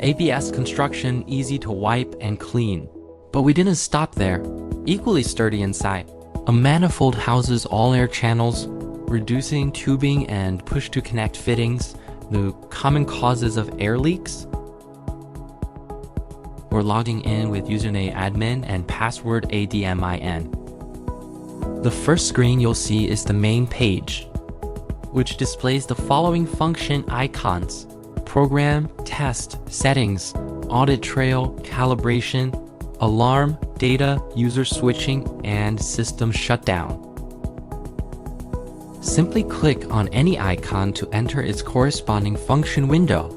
ABS construction easy to wipe and clean. But we didn't stop there. Equally sturdy inside. A manifold houses all air channels, reducing tubing and push-to-connect fittings, the common causes of air leaks. We're logging in with username admin and password ADMIN. The first screen you'll see is the main page, which displays the following function icons: program, test, settings, audit trail, calibration, alarm, data, user switching, and system shutdown. Simply click on any icon to enter its corresponding function window.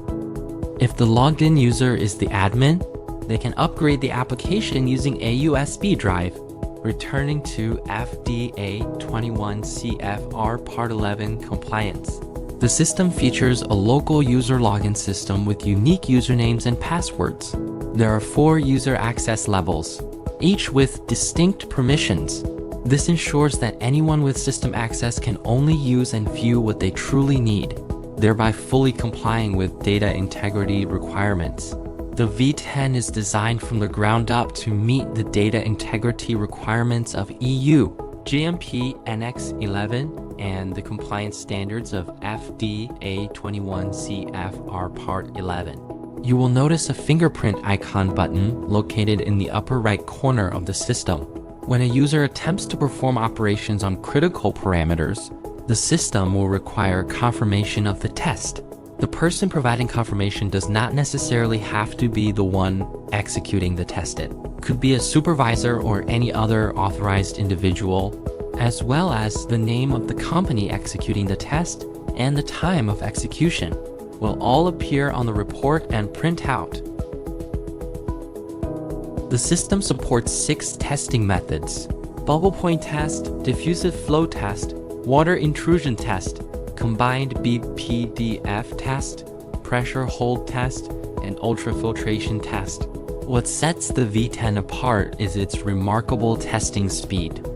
If the logged in user is the admin, they can upgrade the application using a USB drive, returning to FDA 21 CFR Part 11 compliance. The system features a local user login system with unique usernames and passwords. There are 4 user access levels, each with distinct permissions. This ensures that anyone with system access can only use and view what they truly need, thereby fully complying with data integrity requirements. The V10 is designed from the ground up to meet the data integrity requirements of EU GMP Annex 11 and the compliance standards of FDA 21 CFR Part 11. You will notice a fingerprint icon button located in the upper right corner of the system. When a user attempts to perform operations on critical parameters, the system will require confirmation of the test. The person providing confirmation does not necessarily have to be the one executing the test. It could be a supervisor or any other authorized individual, as well as the name of the company executing the test and the time of execution will all appear on the report and printout. The system supports 6 testing methods: bubble point test, diffusion flow test, water intrusion test, combined BPDF test, pressure hold test, and ultrafiltration test. What sets the V10 apart is its remarkable testing speed,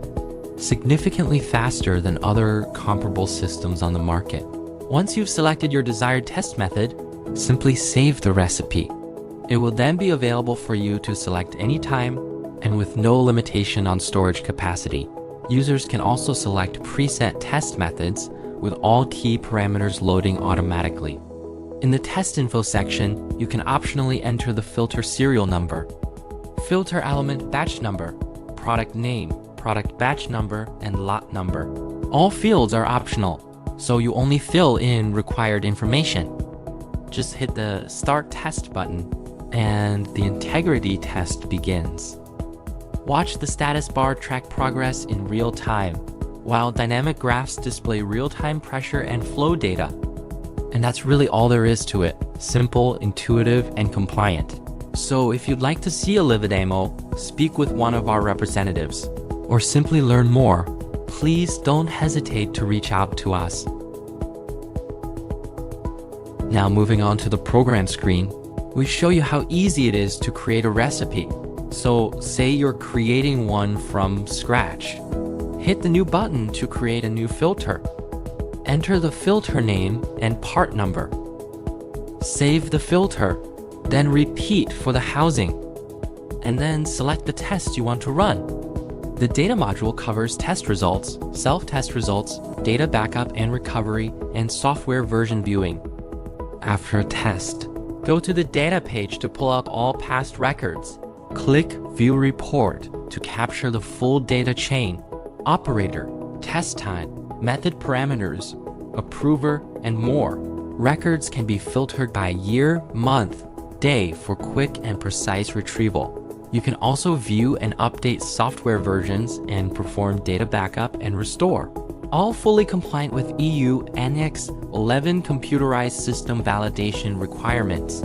significantly faster than other comparable systems on the market. Once you've selected your desired test method, simply save the recipe. It will then be available for you to select anytime and with no limitation on storage capacity. Users can also select preset test methods with all key parameters loading automatically. In the test info section, you can optionally enter the filter serial number, filter element batch number, product name, product batch number, and lot number. All fields are optional, so you only fill in required information. Just hit the Start Test button, and the integrity test begins. Watch the status bar track progress in real time, while dynamic graphs display real-time pressure and flow data. And that's really all there is to it. Simple, intuitive, and compliant. So if you'd like to see a live demo, speak with one of our representatives, or simply learn more, please don't hesitate to reach out to us. Now moving on to the program screen, we show you how easy it is to create a recipe. So say you're creating one from scratch. Hit the new button to create a new filter. Enter the filter name and part number. Save the filter, then repeat for the housing, and then select the test you want to run. The data module covers test results, self-test results, data backup and recovery, and software version viewing. After a test, go to the data page to pull up all past records. Click View Report to capture the full data chain, operator, test time, method parameters, approver, and more. Records can be filtered by year, month, day for quick and precise retrieval. You can also view and update software versions and perform data backup and restore. All fully compliant with EU Annex 11 computerized system validation requirements.